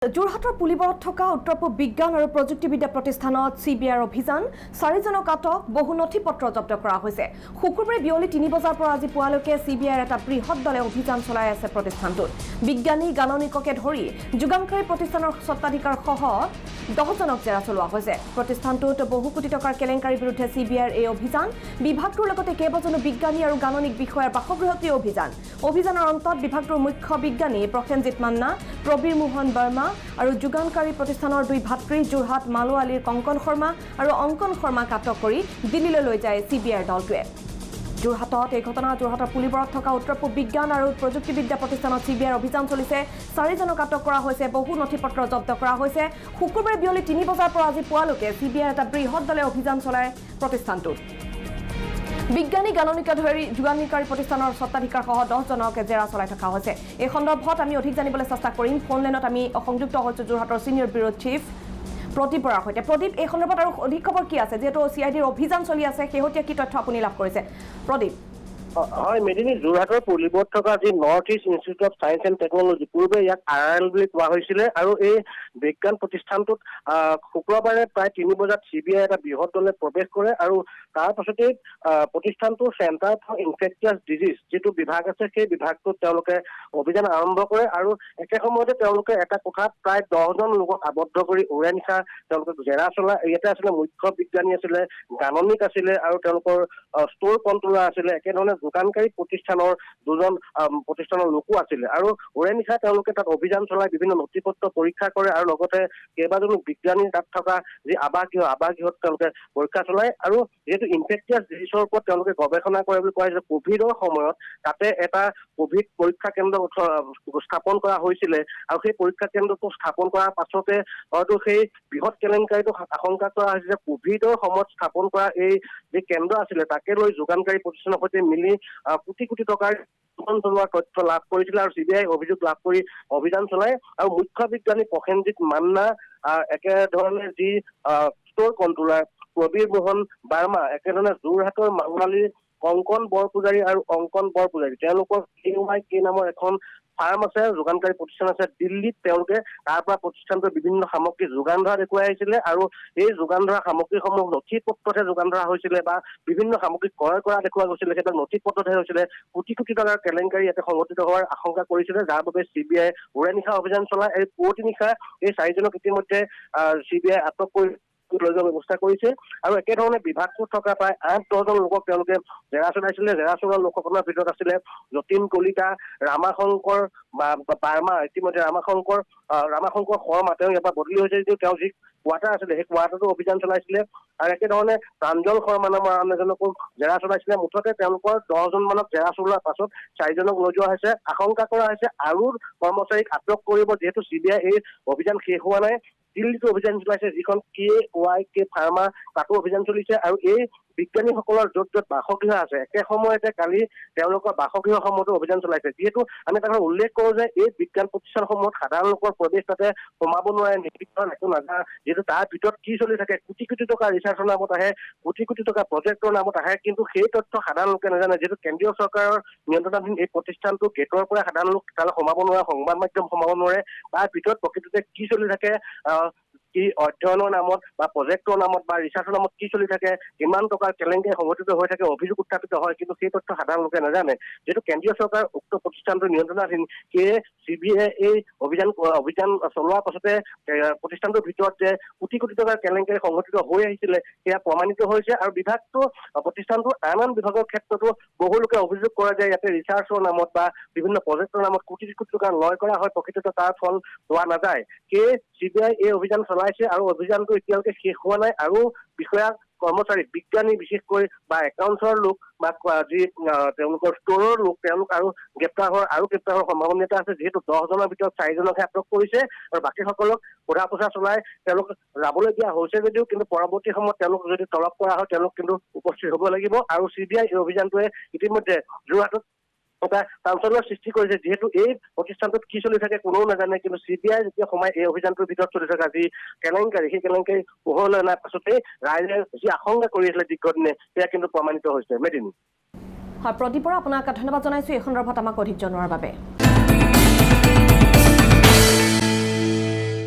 যোৰহাটৰ পুলিবৰত থকা উত্তৰ পূব বিজ্ঞান আৰু প্ৰযুক্তিবিদ্যা প্ৰতিষ্ঠানত চিবিআইৰ অভিযান 4জনক আটক বহু নথিপত্ৰ জব্দ কৰা হৈছে। শুকুৰবাৰে বিয়লি 3 বজাৰ পৰা আজি পুৱালৈকে চিবিআইৰ এটা বৃহৎ দলে অভিযান চলাই আছে প্ৰতিষ্ঠানটোত। বিজ্ঞানী গাণনিককে ধৰি যোগানকাৰী প্ৰতিষ্ঠানৰ স্বত্বাধিকাৰসহ 10জনক জেৰা চলোৱা হৈছে। প্ৰতিষ্ঠানটোত বহু কোটি টকাৰ কেলেংকাৰীৰ বিৰুদ্ধে চিবিআইৰ এই অভিযান বিভাগটোৰ লগতে কেইবাজনো বিজ্ঞানী আৰু গাণনিক বিষয়াৰ বাসগৃহত অভিযান। অভিযানৰ অন্তত বিভাগটোৰ মুখ্য বিজ্ঞানী প্ৰসেনজিৎ মান্না, প্ৰবীৰ মোহন বৰ্মা আৰু যোগানকাৰী প্ৰতিষ্ঠানৰ 2 ভাতৃ যোৰহাট মালোৱালীৰ কংকন শৰ্মা আৰু অংকন শৰ্মাক আটক কৰি দিল্লীলৈ লৈ যায় চিবিআইৰ দলটোৱে। যোৰহাটত এই ঘটনা যোৰহাটৰ পুলিবৰত থকা উত্তৰ পূব বিজ্ঞান আৰু প্ৰযুক্তিবিদ্যা প্ৰতিষ্ঠানত চিবিআইৰ অভিযান চলিছে। 4জনক আটক কৰা হৈছে, বহু নথিপত্ৰ জব্দ কৰা হৈছে। শুকুৰবাৰে বিয়লি 3 বজাৰ পৰা আজি পুৱালৈকে চিবিআইৰ এটা বৃহৎ দলে অভিযান চলায় প্ৰতিষ্ঠানটোত। বিজ্ঞানী গাণনিকে ধৰি যোগানকাৰী প্ৰতিষ্ঠানৰ স্বত্বাধিকাৰসহ 10জনক জেৰা চলাই থকা হৈছে। এই সন্দৰ্ভত আমি অধিক জানিবলৈ চেষ্টা কৰিম। ফোন লাইনত আমি সংযুক্ত হৈছোঁ যোৰহাটৰ ছিনিয়ৰ ব্যুৰ চিফ প্ৰদীপ বৰাৰ সৈতে। প্ৰদীপ, এই সন্দৰ্ভত আৰু অধিক খবৰ কি আছে, যিহেতু চিআইডিৰ অভিযান চলি আছে, শেহতীয়া কি তথ্য আপুনি লাভ কৰিছে? প্ৰদীপ। হয় মেদিনী, যোৰহাটৰ পুলিবৰত থকা যি north east institute of science and technology, পূৰ্বে ইয়াক RIL বুলি কোৱা হৈছিলে, আৰু এই বিজ্ঞান প্ৰতিষ্ঠানটোত শুক্ৰবাৰে প্ৰায় 3 বজাত চিবিআই এটা বৃহৎ দলে প্ৰৱেশ কৰে আৰু তাৰ পাছতেই প্ৰতিষ্ঠানটোৰ চেণ্টাৰ ফৰ ইনফেকটিয়াছ ডিজিজ যিটো বিভাগ আছে, সেই বিভাগটোত তেওঁলোকে অভিযান আৰম্ভ কৰে আৰু একে সময়তে তেওঁলোকে এটা কোঠাত প্ৰায় 10জন লোকক আবদ্ধ কৰি উৰে নিশা তেওঁলোকে জেৰা চলায়। ইয়াতে আছিলে মুখ্য বিজ্ঞানী আছিলে, গাণনিক আছিলে আৰু তেওঁলোকৰ ষ্ট'ৰ কণ্ট্ৰলাৰ আছিলে, একেধৰণে যোগানকাৰী প্ৰতিষ্ঠানৰ 2জন প্ৰতিষ্ঠানৰ লোকো আছিলে। আৰু উৰে নিশা তেওঁলোকে তাত অভিযান চলাই বিভিন্ন নথিপত্ৰ পৰীক্ষা কৰে আৰু লগতে কেইবাজনো বিজ্ঞানী তাত থকা যি আৱাসগৃহত তেওঁলোকে পৰীক্ষা চলায়। আৰু যিহেতু ইনফেকটিয়াছ ডিজিজৰ ওপৰত তেওঁলোকে গৱেষণা কৰে বুলি কোৱা হৈছে, কোভিডৰ সময়ত তাতে এটা কোভিড পৰীক্ষা কেন্দ্ৰ স্থাপন কৰা হৈছিলে আৰু সেই পৰীক্ষা কেন্দ্ৰটো স্থাপন কৰাৰ পাছতে হয়তো সেই বৃহৎ কেলেংকাৰীটো আশংকা কৰা হৈছে যে কোভিডৰ সময়ত স্থাপন কৰা এই যি কেন্দ্ৰ আছিলে তাকে লৈ যোগানকাৰী প্ৰতিষ্ঠানৰ সৈতে মিলি কোটি কোটি টকাৰ চলোৱাৰ তথ্য লাভ কৰিছিলে আৰু চিবিআই অভিযোগ লাভ কৰি অভিযান চলায়। আৰু মুখ্য বিজ্ঞানী প্ৰসেনজিৎ মান্না, একেধৰণে যি ষ্ট'ৰ কণ্ট্ৰলাৰ প্ৰবীৰ মোহন বাৰ্মা, একেধৰণে যোৰহাটৰ মালোৱালীৰ কংকন বৰপূজাৰী আৰু অংকন বৰপূজাৰী, তেওঁলোকৰ KYK নামৰ এখন ফাৰ্ম আছে, যোগানকাৰী প্ৰতিষ্ঠান আছে দিল্লীত। তেওঁলোকে তাৰ পৰা প্ৰতিষ্ঠানটোৰ বিভিন্ন সামগ্ৰী যোগান ধৰা দেখুৱাই আহিছিলে আৰু এই যোগান ধৰা সামগ্ৰীসমূহ নথিপত্ৰতহে যোগান ধৰা হৈছিলে বা বিভিন্ন সামগ্ৰী ক্ৰয় কৰা দেখুওৱা গৈছিলে, সেইবিলাক নথিপত্ৰতহে হৈছিলে। কোটি কোটি টকাৰ কেলেংকাৰী ইয়াতে সংঘটিত হোৱাৰ আশংকা কৰিছিলে, যাৰ বাবে চিবিআই উৰে নিশা অভিযান চলায়। এই পুৱতি নিশা এই 4জনক ইতিমধ্যে চিবিআই আটক কৰি লৈ যোৱাৰ ব্যৱস্থা কৰিছে আৰু একেধৰণে বিভাগটোত থকা প্ৰায় 8-10জন লোকক তেওঁলোকে জেৰা চলাইছিলে। জেৰা চলোৱা লোকসকলৰ ভিতৰত আছিলে যতীন কলিতা, ৰামাশংকৰ বাৰ্মা, ইতিমধ্যে ৰামাশংকৰ শৰ্মা, তেওঁ ইয়াৰ পৰা বদলি হৈছে যদিও তেওঁ যি কোৱাৰ্টাৰ আছিলে সেই কোৱাৰ্টাৰতো অভিযান চলাইছিলে। আৰু একেধৰণে প্ৰাঞ্জল শৰ্মা নামৰ আন এজনকো জেৰা চলাইছিলে। মুঠতে তেওঁলোকৰ 10জন মানক জেৰা চলোৱাৰ পাছত 4জনক লৈ যোৱা হৈছে। আশংকা কৰা হৈছে আৰু কৰ্মচাৰীক আটক কৰিব, যিহেতু চিবিআই এই অভিযান শেষ হোৱা নাই। দিল্লীতো অভিযান চলাইছে, যিখন KYK ফাৰ্মা, তাতো অভিযান চলিছে। আৰু এই বিজ্ঞানীসকলৰ য'ত য'ত বাসগৃহ আছে, একে সময়তে কালি তেওঁলোকৰ বাসগৃহসমূহতো অভিযান চলাইছে। যিহেতু আমি তাকে উল্লেখ কৰোঁ যে এই বিজ্ঞান প্ৰতিষ্ঠানসমূহত সাধাৰণ লোকৰ প্ৰৱেশ তাতে সোমাব নোৱাৰে, নিৰ্দিষ্ট একো নাজানে। যিহেতু তাৰ ভিতৰত কি চলি থাকে, কোটি কোটি টকা ৰিচাৰ্চৰ নামত আহে, কোটি কোটি টকা প্ৰজেক্টৰ নামত আহে, কিন্তু সেই তথ্য সাধাৰণ লোকে নাজানে। যিহেতু কেন্দ্ৰীয় চৰকাৰৰ নিয়ন্ত্ৰণাধীন এই প্ৰতিষ্ঠানটো গেটৰ পৰা সাধাৰণ লোক তালৈ সোমাব নোৱাৰে, সংবাদ মাধ্যম সোমাব নোৱাৰে। তাৰ ভিতৰত প্ৰকৃততে কি চলি থাকে, কি অধ্যয়নৰ নামত বা প্ৰজেক্টৰ নামত বা ৰিচাৰ্চৰ নামত কি চলি থাকে, কিমান টকাৰ কেলেংকাৰী সংঘটিত হৈ থাকে, অভিযোগ উত্থাপিত হয়, কিন্তু সেই তথ্য সাধাৰণ লোকে নাজানে। যিহেতু কেন্দ্ৰীয় চৰকাৰ উক্ত প্ৰতিষ্ঠানটোৰ নিয়ন্ত্ৰণাধীন, সেয়ে চিবিআই এই অভিযান চলোৱাৰ পাছতে প্ৰতিষ্ঠানটোৰ ভিতৰত যে কোটি কোটি টকাৰ কেলেংকাৰী সংঘটিত হৈ আহিছিলে সেয়া প্ৰমাণিত হৈছে। আৰু প্ৰতিষ্ঠানটোৰ আন বিভাগৰ ক্ষেত্ৰতো বহু লোকে অভিযোগ কৰে যে ইয়াতে ৰিচাৰ্চৰ নামত বা বিভিন্ন প্ৰজেক্টৰ নামত কোটি কোটি টকা লয় কৰা হয়, প্ৰকৃততে তাৰ ফল পোৱা নাযায়। সেয়ে চিবিআই এই অভিযান চলাইছে আৰু অভিযানটো এতিয়ালৈকে শেষ হোৱা নাই। আৰু বিষয়া কৰ্মচাৰী, বিজ্ঞানী বিশেষকৈ বা একাউণ্টছৰ লোক বা যি তেওঁলোকৰ ষ্ট'ৰৰ লোক, তেওঁলোক আৰু গ্ৰেপ্তাৰ হোৱাৰ সম্ভাৱনীয়তা আছে। যিহেতু 10জনৰ ভিতৰত 4জনকহে আটক কৰিছে আৰু বাকীসকলক সোধা পোছা চলাই তেওঁলোক যাবলৈ দিয়া হৈছে যদিও কিন্তু পৰৱৰ্তী সময়ত তেওঁলোক যদি তলব কৰা হয় তেওঁলোক কিন্তু উপস্থিত হ'ব লাগিব। আৰু চিবিআই এই অভিযানটোৱে ইতিমধ্যে যোৰহাটত এটা চাঞ্চল্যৰ সৃষ্টি কৰিছে। যিহেতু এই প্ৰতিষ্ঠানটোত কি চলি থাকে কোনেও নাজানে, কিন্তু চিবিআই যেতিয়া সোমাই এই অভিযানটোৰ ভিতৰত চলি থকা যি কেলেংকাৰী, সেই কেলেংকাৰী পোহৰলৈ অনাৰ পাছতেই ৰাইজে যি আশংকা কৰি আছিলে দীৰ্ঘদিনে, সেয়া কিন্তু প্ৰমাণিত হৈছে। মেদিনী। হয়, প্ৰদীপ বৰা, আপোনাক ধন্যবাদ জনাইছোঁ এই সন্দৰ্ভত আমাক অধিক জনোৱাৰ বাবে।